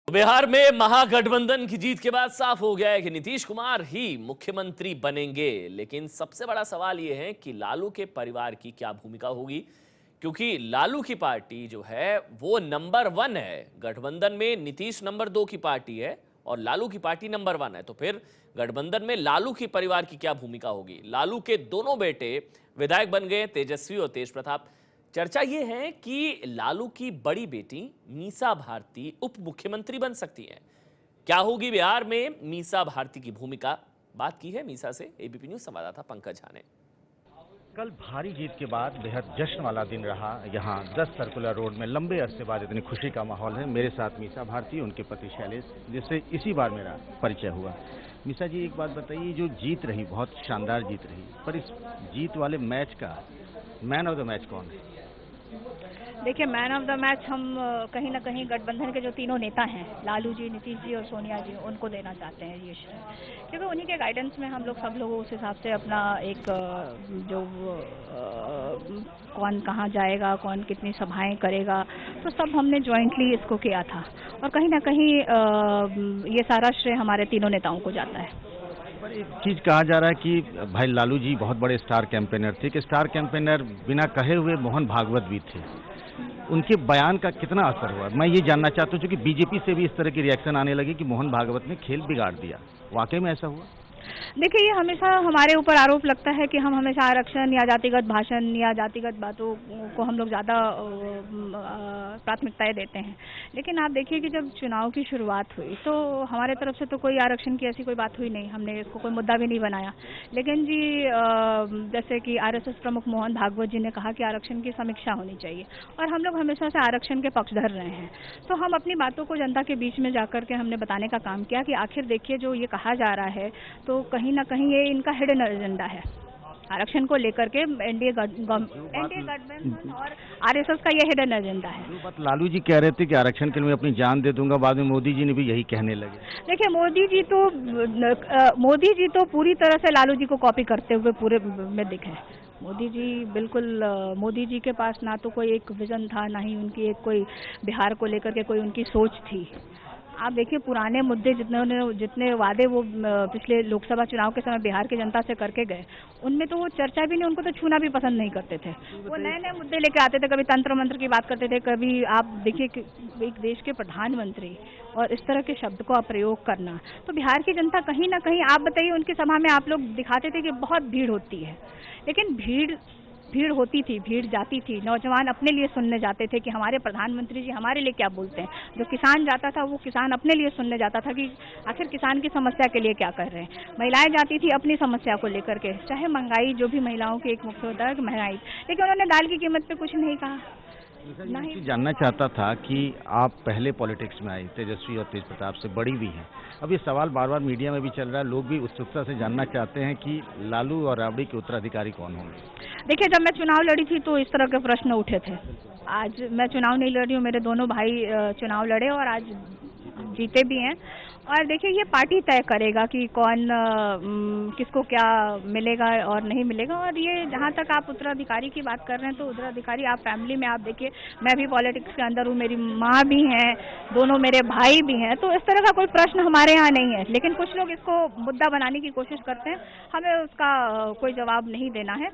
बिहार में महागठबंधन की जीत के बाद साफ हो गया है कि नीतीश कुमार ही मुख्यमंत्री बनेंगे। लेकिन सबसे बड़ा सवाल यह है कि लालू के परिवार की क्या भूमिका होगी, क्योंकि लालू की पार्टी जो है वो नंबर 1 है। गठबंधन में नीतीश नंबर 2 की पार्टी है और लालू की पार्टी नंबर 1 है। तो फिर गठबंधन में लालू की परिवार की क्या भूमिका होगी। लालू के दोनों बेटे विधायक बन गए, तेजस्वी और तेज प्रताप। चर्चा यह है कि लालू की बड़ी बेटी मीसा भारती उप मुख्यमंत्री बन सकती हैं। क्या होगी बिहार में मीसा भारती की भूमिका, बात की है मीसा से एबीपी न्यूज संवाददाता पंकज झा ने। कल भारी जीत के बाद बेहद जश्न वाला दिन रहा। यहाँ 10 सर्कुलर रोड में लंबे अरसे बाद इतनी खुशी का माहौल है। मेरे साथ मीसा भारती, उनके पति शैलेश, जिससे इसी बार मेरा परिचय हुआ। मीसा जी, एक बात बताइए, जो जीत रही बहुत शानदार जीत रही, पर इस जीत वाले मैच का मैन ऑफ द मैच कौन है? देखिए, मैन ऑफ द मैच हम कहीं ना कहीं गठबंधन के जो तीनों नेता हैं, लालू जी, नीतीश जी और सोनिया जी, उनको देना चाहते हैं ये श्रेय, क्योंकि उन्हीं के गाइडेंस में हम लोग सब लोग उस हिसाब से अपना एक जो कौन कहाँ जाएगा, कौन कितनी सभाएं करेगा, तो सब हमने जॉइंटली इसको किया था। और कहीं ना कहीं ये सारा श्रेय हमारे तीनों नेताओं को जाता है। पर एक चीज कहा जा रहा है कि भाई लालू जी बहुत बड़े स्टार कैंपेनर थे, कि स्टार कैंपेनर बिना कहे हुए मोहन भागवत भी थे। उनके बयान का कितना असर हुआ, मैं ये जानना चाहता हूँ, क्योंकि बीजेपी से भी इस तरह की रिएक्शन आने लगी कि मोहन भागवत ने खेल बिगाड़ दिया। वाकई में ऐसा हुआ? देखिए, ये हमेशा हमारे ऊपर आरोप लगता है कि हम हमेशा आरक्षण या जातिगत भाषण या जातिगत बातों को हम लोग ज़्यादा प्राथमिकताएं देते हैं। लेकिन आप देखिए कि जब चुनाव की शुरुआत हुई तो हमारे तरफ से तो कोई आरक्षण की ऐसी कोई बात हुई नहीं, हमने इसको कोई मुद्दा भी नहीं बनाया। लेकिन जी जैसे कि आरएसएस प्रमुख मोहन भागवत जी ने कहा कि आरक्षण की समीक्षा होनी चाहिए, और हम लोग हमेशा से आरक्षण के पक्षधर रहे हैं। तो हम अपनी बातों को जनता के बीच में जाकर के हमने बताने का काम किया कि आखिर देखिए, जो ये कहा जा रहा है तो कहीं ना कहीं ये इनका हिडन एजेंडा है आरक्षण को लेकर के। एनडीए गठबंधन और आरएसएस का ये हिडन एजेंडा है। जो बात लालू जी कह रहे थे कि आरक्षण के लिए मैं अपनी जान दे दूंगा, बाद में मोदी जी ने भी यही कहने लगे। देखिए, मोदी जी तो पूरी तरह से लालू जी को कॉपी करते हुए पूरे में दिखे। मोदी जी बिल्कुल, मोदी जी के पास ना तो कोई एक विजन था, ना ही उनकी एक कोई बिहार को लेकर के कोई उनकी सोच थी। आप देखिए, पुराने मुद्दे जितने वादे वो पिछले लोकसभा चुनाव के समय बिहार की जनता से करके गए, उनमें तो वो चर्चा भी नहीं, उनको तो छूना भी पसंद नहीं करते थे। वो नए नए मुद्दे लेके आते थे, कभी तंत्र मंत्र की बात करते थे, कभी आप देखिए कि एक देश के प्रधानमंत्री और इस तरह के शब्द को प्रयोग करना। तो बिहार की जनता कहीं ना कहीं, आप बताइए, उनकी सभा में आप लोग दिखाते थे कि बहुत भीड़ होती है, लेकिन भीड़ होती थी, भीड़ जाती थी, नौजवान अपने लिए सुनने जाते थे कि हमारे प्रधानमंत्री जी हमारे लिए क्या बोलते हैं। जो किसान जाता था वो किसान अपने लिए सुनने जाता था कि आखिर किसान की समस्या के लिए क्या कर रहे हैं। महिलाएं जाती थी अपनी समस्या को लेकर के, चाहे महंगाई, जो भी महिलाओं की एक मुख्य होता है कि महंगाई, लेकिन उन्होंने दाल की कीमत पे कुछ नहीं कहा। मैं जानना चाहता था कि आप पहले पॉलिटिक्स में आई, तेजस्वी और तेज प्रताप से बड़ी भी हैं। अब ये सवाल बार बार मीडिया में भी चल रहा है, लोग भी उत्सुकता से जानना चाहते हैं कि लालू और राबड़ी के उत्तराधिकारी कौन होंगे। देखिए, जब मैं चुनाव लड़ी थी तो इस तरह के प्रश्न उठे थे। आज मैं चुनाव नहीं लड़ रही हूँ, मेरे दोनों भाई चुनाव लड़े और आज जीते भी हैं। और देखिए, ये पार्टी तय करेगा कि कौन किसको क्या मिलेगा और नहीं मिलेगा। और ये जहाँ तक आप उत्तराधिकारी की बात कर रहे हैं, तो उत्तराधिकारी आप फैमिली में, आप देखिए, मैं भी पॉलिटिक्स के अंदर हूँ, मेरी माँ भी हैं, दोनों मेरे भाई भी हैं, तो इस तरह का कोई प्रश्न हमारे यहाँ नहीं है। लेकिन कुछ लोग इसको मुद्दा बनाने की कोशिश करते हैं, हमें उसका कोई जवाब नहीं देना है।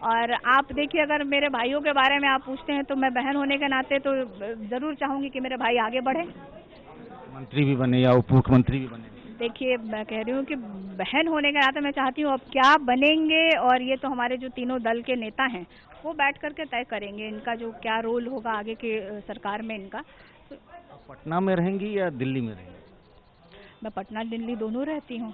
और आप देखिए, अगर मेरे भाइयों के बारे में आप पूछते हैं तो मैं बहन होने के नाते तो ज़रूर चाहूँगी कि मेरे भाई आगे बढ़े, मंत्री भी बने या उप मुख्यमंत्री भी बने। देखिए, मैं कह रही हूँ कि बहन होने के नाते मैं चाहती हूँ, अब क्या बनेंगे और ये तो हमारे जो तीनों दल के नेता हैं वो बैठ करके तय करेंगे इनका जो क्या रोल होगा आगे के सरकार में इनका। तो पटना में रहेंगी या दिल्ली में रहेंगी? मैं पटना दिल्ली दोनों रहती हूँ।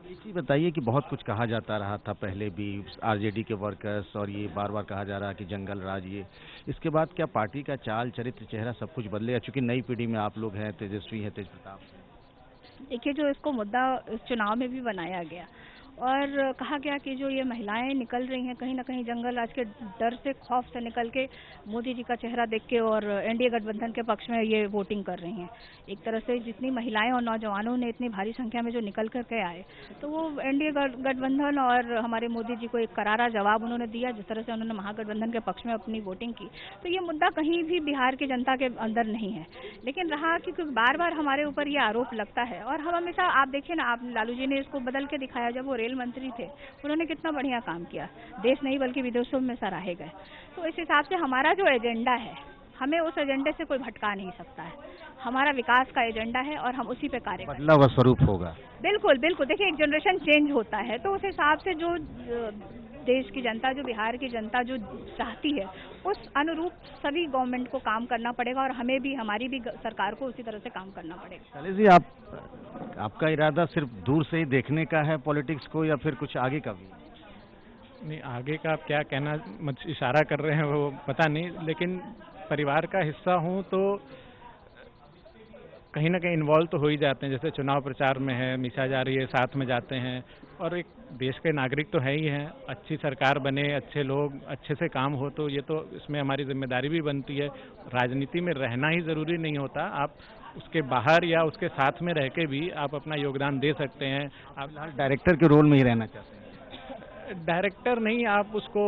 एक चीज़ बताइए कि बहुत कुछ कहा जाता रहा था पहले भी, आरजेडी के वर्कर्स, और ये बार बार कहा जा रहा है कि जंगल राज, ये इसके बाद क्या पार्टी का चाल चरित्र चेहरा सब कुछ बदलेगा? चूंकि नई पीढ़ी में आप लोग हैं, तेजस्वी हैं, तेज प्रताप हैं। देखिए, जो इसको मुद्दा इस चुनाव में भी बनाया गया और कहा गया कि जो ये महिलाएं निकल रही हैं कहीं ना कहीं जंगल राज के डर से, खौफ से निकल के मोदी जी का चेहरा देख के और एनडीए गठबंधन के पक्ष में ये वोटिंग कर रही हैं। एक तरह से जितनी महिलाएं और नौजवानों ने इतनी भारी संख्या में जो निकल करके आए, तो वो एनडीए गठबंधन और हमारे मोदी जी को एक करारा जवाब उन्होंने दिया, जिस तरह से उन्होंने महागठबंधन के पक्ष में अपनी वोटिंग की। तो ये मुद्दा कहीं भी बिहार की जनता के अंदर नहीं है। लेकिन रहा क्योंकि बार बार हमारे ऊपर ये आरोप लगता है और हम हमेशा, आप देखिए ना, आप लालू जी ने इसको बदल के दिखाया। जब वो रेल मंत्री थे उन्होंने कितना बढ़िया काम किया, देश नहीं बल्कि विदेशों में सराहे गए। तो इस हिसाब से हमारा जो एजेंडा है, हमें उस एजेंडे से कोई भटका नहीं सकता है। हमारा विकास का एजेंडा है और हम उसी पे कार्य करें। बदला हुआ स्वरूप होगा। बिल्कुल बिल्कुल, देखिए एक जनरेशन चेंज होता है तो उस हिसाब से जो देश की जनता, जो बिहार की जनता जो चाहती है, उस अनुरूप सभी गवर्नमेंट को काम करना पड़ेगा और हमें भी, हमारी भी सरकार को उसी तरह से काम करना पड़ेगा। शैलेश जी, आपका इरादा सिर्फ दूर से ही देखने का है पॉलिटिक्स को, या फिर कुछ आगे का भी? नहीं, आगे का आप क्या कहना इशारा कर रहे हैं वो पता नहीं, लेकिन परिवार का हिस्सा हूँ तो कहीं ना कहीं इन्वॉल्व तो हो ही जाते हैं। जैसे चुनाव प्रचार में है, मीसा जा रही है, साथ में जाते हैं, और एक देश के नागरिक तो है ही हैं। अच्छी सरकार बने, अच्छे लोग, अच्छे से काम हो, तो ये तो इसमें हमारी जिम्मेदारी भी बनती है। राजनीति में रहना ही ज़रूरी नहीं होता, आप उसके बाहर या उसके साथ में रह के भी आप अपना योगदान दे सकते हैं। आप डायरेक्टर के रोल में ही रहना चाहते हैं? डायरेक्टर नहीं, आप उसको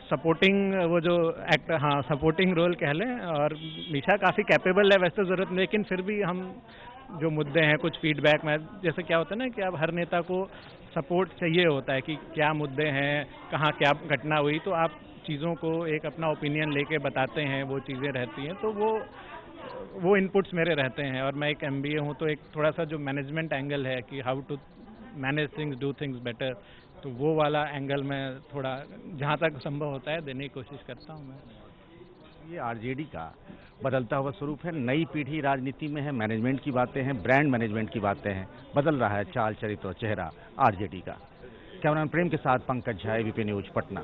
सपोर्टिंग, वो जो एक्ट, हाँ, सपोर्टिंग रोल कह लें। और मीशा काफ़ी कैपेबल है वैसे, ज़रूरत नहीं, लेकिन फिर भी हम जो मुद्दे हैं, कुछ फीडबैक में, जैसे क्या होता है ना कि अब हर नेता को सपोर्ट चाहिए होता है कि क्या मुद्दे हैं, कहाँ क्या घटना हुई, तो आप चीज़ों को एक अपना ओपिनियन लेके बताते हैं, वो चीज़ें रहती हैं, तो वो इनपुट्स मेरे रहते हैं। और मैं एक MBA हूँ, तो एक थोड़ा सा जो मैनेजमेंट एंगल है कि how to manage things, do things better, तो वो वाला एंगल में थोड़ा जहाँ तक संभव होता है देने की कोशिश करता हूँ मैं। ये आरजेडी का बदलता हुआ स्वरूप है। नई पीढ़ी राजनीति में है, मैनेजमेंट की बातें हैं, ब्रांड मैनेजमेंट की बातें हैं, बदल रहा है चाल चरित्र और चेहरा आरजेडी का। कैमरामैन प्रेम के साथ पंकज झा, ABP न्यूज, पटना।